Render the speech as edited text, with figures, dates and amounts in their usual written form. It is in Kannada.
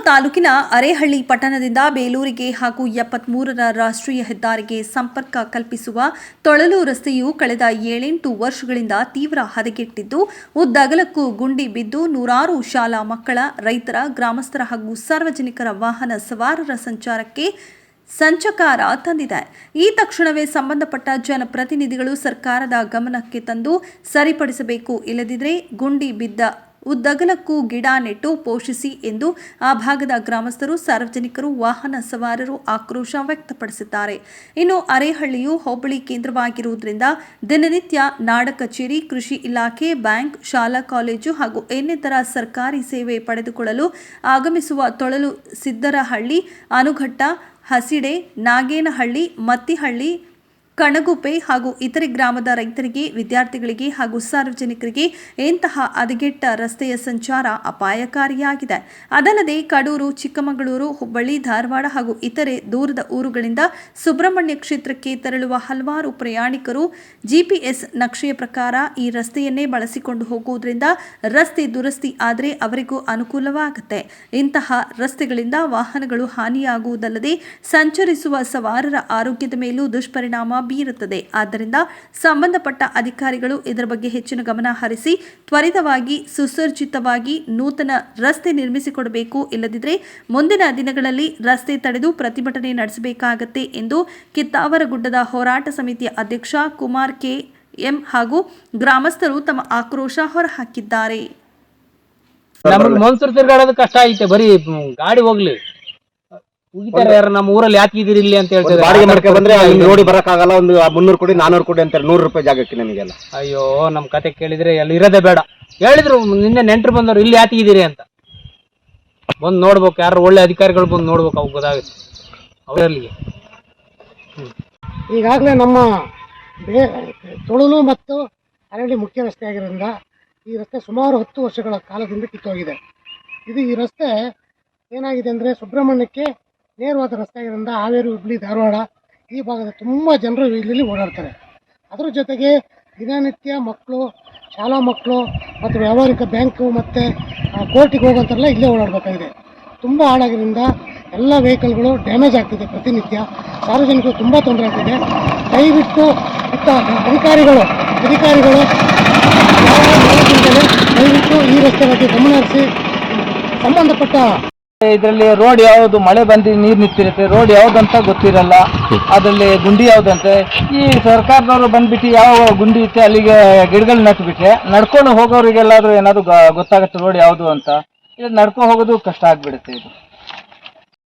ತಾಲೂಕಿನ ಅರೇಹಳ್ಳಿ ಪಟ್ಟಣದಿಂದ ಬೇಲೂರಿಗೆ ಹಾಗೂ 73ರ ರಾಷ್ಟ್ರೀಯ ಹೆದ್ದಾರಿಗೆ ಸಂಪರ್ಕ ಕಲ್ಪಿಸುವ ತೊಳಲು ರಸ್ತೆಯು ಕಳೆದ 7-8 ವರ್ಷಗಳಿಂದ ತೀವ್ರ ಹದಗೆಟ್ಟಿದ್ದು, ಉದ್ದಗಲಕ್ಕೂ ಗುಂಡಿ ಬಿದ್ದು ನೂರಾರು ಶಾಲಾ ಮಕ್ಕಳ, ರೈತರ, ಗ್ರಾಮಸ್ಥರ ಹಾಗೂ ಸಾರ್ವಜನಿಕರ ವಾಹನ ಸವಾರರ ಸಂಚಾರಕ್ಕೆ ಸಂಚಕಾರ ತಂದಿದೆ. ಈ ತಕ್ಷಣವೇ ಸಂಬಂಧಪಟ್ಟ ಜನಪ್ರತಿನಿಧಿಗಳು ಸರ್ಕಾರದ ಗಮನಕ್ಕೆ ತಂದು ಸರಿಪಡಿಸಬೇಕು, ಇಲ್ಲದಿದ್ದರೆ ಗುಂಡಿ ಬಿದ್ದ ಉದ್ದಗಲಕ್ಕೂ ಗಿಡ ನೆಟ್ಟು ಪೋಷಿಸಿ ಎಂದು ಆ ಭಾಗದ ಗ್ರಾಮಸ್ಥರು, ಸಾರ್ವಜನಿಕರು, ವಾಹನ ಸವಾರರು ಆಕ್ರೋಶ ವ್ಯಕ್ತಪಡಿಸಿದ್ದಾರೆ. ಇನ್ನು ಅರೇಹಳ್ಳಿಯು ಹೋಬಳಿ ಕೇಂದ್ರವಾಗಿರುವುದರಿಂದ ದಿನನಿತ್ಯ ನಾಡ ಕಚೇರಿ, ಕೃಷಿ ಇಲಾಖೆ, ಬ್ಯಾಂಕ್, ಶಾಲಾ ಕಾಲೇಜು ಹಾಗೂ ಇನ್ನಿತರ ಸರ್ಕಾರಿ ಸೇವೆ ಪಡೆದುಕೊಳ್ಳಲು ಆಗಮಿಸುವ ತೊಳಲು, ಸಿದ್ದರಹಳ್ಳಿ, ಅನುಘಟ್ಟ, ಹಸಿಡೆ, ನಾಗೇನಹಳ್ಳಿ, ಮತ್ತಿಹಳ್ಳಿ, ಕಣಗುಪ್ಪೆ ಹಾಗೂ ಇತರೆ ಗ್ರಾಮದ ರೈತರಿಗೆ, ವಿದ್ಯಾರ್ಥಿಗಳಿಗೆ ಹಾಗೂ ಸಾರ್ವಜನಿಕರಿಗೆ ಇಂತಹ ಹದಗೆಟ್ಟ ರಸ್ತೆಯ ಸಂಚಾರ ಅಪಾಯಕಾರಿಯಾಗಿದೆ. ಅದಲ್ಲದೆ ಕಡೂರು, ಚಿಕ್ಕಮಗಳೂರು, ಹುಬ್ಬಳ್ಳಿ, ಧಾರವಾಡ ಹಾಗೂ ಇತರೆ ದೂರದ ಊರುಗಳಿಂದ ಸುಬ್ರಹ್ಮಣ್ಯ ಕ್ಷೇತ್ರಕ್ಕೆ ತೆರಳುವ ಹಲವಾರು ಪ್ರಯಾಣಿಕರು ಜಿಪಿಎಸ್ ನಕ್ಷೆಯ ಪ್ರಕಾರ ಈ ರಸ್ತೆಯನ್ನೇ ಬಳಸಿಕೊಂಡು ಹೋಗುವುದರಿಂದ ರಸ್ತೆ ದುರಸ್ತಿ ಆದರೆ ಅವರಿಗೂ ಅನುಕೂಲವಾಗುತ್ತೆ. ಇಂತಹ ರಸ್ತೆಗಳಿಂದ ವಾಹನಗಳು ಹಾನಿಯಾಗುವುದಲ್ಲದೆ ಸಂಚರಿಸುವ ಸವಾರರ ಆರೋಗ್ಯದ ಮೇಲೂ ದುಷ್ಪರಿಣಾಮ ಬೀರುತ್ತದೆ. ಆದ್ದರಿಂದ ಸಂಬಂಧಪಟ್ಟ ಅಧಿಕಾರಿಗಳು ಇದರ ಬಗ್ಗೆ ಹೆಚ್ಚಿನ ಗಮನ ಹರಿಸಿ ತ್ವರಿತವಾಗಿ ಸುಸಜ್ಜಿತವಾಗಿ ನೂತನ ರಸ್ತೆ ನಿರ್ಮಿಸಿಕೊಡಬೇಕು, ಇಲ್ಲದಿದ್ದರೆ ಮುಂದಿನ ದಿನಗಳಲ್ಲಿ ರಸ್ತೆ ತಡೆದು ಪ್ರತಿಭಟನೆ ನಡೆಸಬೇಕಾಗುತ್ತೆ ಎಂದು ಕಿತ್ತಾವರಗುಡ್ಡದ ಹೋರಾಟ ಸಮಿತಿಯ ಅಧ್ಯಕ್ಷ ಕುಮಾರ್ ಕೆ.ಎಂ. ಹಾಗೂ ಗ್ರಾಮಸ್ಥರು ತಮ್ಮ ಆಕ್ರೋಶ ಹೊರಹಾಕಿದ್ದಾರೆ. ನಮಗೆ ಮನ್ಸೂರು ತಿರ್ಗಾಡೋದು ಕಷ್ಟ ಐತೆ, ಬರೀ ಗಾಡಿ ಹೋಗ್ಲಿ ಉಗಿತಾರೆ. ಯಾರು ನಮ್ಮ ಊರಲ್ಲಿ ಯಾಕೆ ಇದೀರಿ ಇಲ್ಲಿ ಅಂತ ಹೇಳ್ತಾರೆ. ಬಾಡಿಗೆ ಮಾಡ್ಕೊಂಡು ಬಂದ್ರೆ ನೋಡಿ ಬರಕ್ಕಾಗಲ್ಲ. ಒಂದು 300 ಕೊಡಿ, 400 ಕೊಡಿ ಅಂತಾರೆ. 100 ರೂಪಾಯಿ ಜಾಗಕ್ಕೆ ನಮಗೆಲ್ಲ. ಅಯ್ಯೋ, ನಮ್ ಕತೆ ಕೇಳಿದ್ರೆ ಎಲ್ಲ ಇರೋದೇ ಬೇಡ. ಹೇಳಿದ್ರು ನಿನ್ನೆ ನೆಂಟರು ಬಂದವ್ರು ಇಲ್ಲಿ ಯಾಕೆ ಇದೀರಿ ಅಂತ. ಬಂದು ನೋಡ್ಬೇಕು, ಯಾರು ಒಳ್ಳೆ ಅಧಿಕಾರಿಗಳು ಬಂದು ನೋಡ್ಬೇಕು, ಅವು ಗೊತ್ತಾಗುತ್ತೆ ಅವರಲ್ಲಿ. ಈಗಾಗಲೇ ನಮ್ಮ ತೊಳಲು ಮತ್ತು ಅರಳಿ ಮುಖ್ಯ ರಸ್ತೆ ಆಗಿರೋದ್ರಿಂದ ಈ ರಸ್ತೆ ಸುಮಾರು 10 ವರ್ಷಗಳ ಕಾಲದಿಂದ ಕಿತ್ತೋಗಿದೆ. ಈ ರಸ್ತೆ ಏನಾಗಿದೆ ಅಂದರೆ ಸುಬ್ರಹ್ಮಣ್ಯಕ್ಕೆ ನೇರವಾದ ರಸ್ತೆ ಆಗಿರೋದ್ರಿಂದ ಹಾವೇರಿ, ಹುಬ್ಬಳ್ಳಿ, ಧಾರವಾಡ ಈ ಭಾಗದ ತುಂಬ ಜನರು ಇಲ್ಲಿ ಓಡಾಡ್ತಾರೆ. ಅದರ ಜೊತೆಗೆ ದಿನನಿತ್ಯ ಮಕ್ಕಳು, ಶಾಲಾ ಮಕ್ಕಳು ಮತ್ತು ವ್ಯಾವಹಾರಿಕ ಬ್ಯಾಂಕು ಮತ್ತು ಕೋರ್ಟಿಗೆ ಹೋಗೋಂಥರೆಲ್ಲ ಇಲ್ಲೇ ಓಡಾಡಬೇಕಾಗಿದೆ. ತುಂಬ ಹಾಳಾಗಿರೋದ್ರಿಂದ ಎಲ್ಲ ವೆಹಿಕಲ್ಗಳು ಡ್ಯಾಮೇಜ್ ಆಗ್ತಿದೆ. ಪ್ರತಿನಿತ್ಯ ಸಾರ್ವಜನಿಕರು ತುಂಬ ತೊಂದರೆ ಆಗ್ತಿದೆ. ದಯವಿಟ್ಟು ಅಧಿಕಾರಿಗಳು ದಯವಿಟ್ಟು ಈ ರಸ್ತೆ ಬಗ್ಗೆ ಗಮನ ಹರಿಸಿ ಸಂಬಂಧಪಟ್ಟ ಇದರಲ್ಲಿ ರೋಡ್ ಯಾವುದು ಮಳೆ ಬಂದು ನೀರು ನಿಂತಿರುತ್ತೆ, ರೋಡ್ ಯಾವುದಂತ ಗೊತ್ತಿರಲ್ಲ, ಅದರಲ್ಲಿ ಗುಂಡಿ ಯಾವುದಂತೆ. ಈ ಸರ್ಕಾರದವರು ಬಂದ್ಬಿಟ್ಟು ಯಾವ ಗುಂಡಿ ಇತ್ತೆ ಅಲ್ಲಿಗೆ ಗಿಡಗಳು ನಟ್ಬಿಟ್ರೆ ನಡ್ಕೊಂಡು ಹೋಗೋರಿಗೆಲ್ಲಾದ್ರೂ ಏನಾದ್ರು ಗೊತ್ತಾಗುತ್ತೆ ರೋಡ್ ಯಾವುದು ಅಂತ. ಇದು ನಡ್ಕೊಂಡು ಹೋಗೋದು ಕಷ್ಟ ಆಗ್ಬಿಡುತ್ತೆ ಇದು.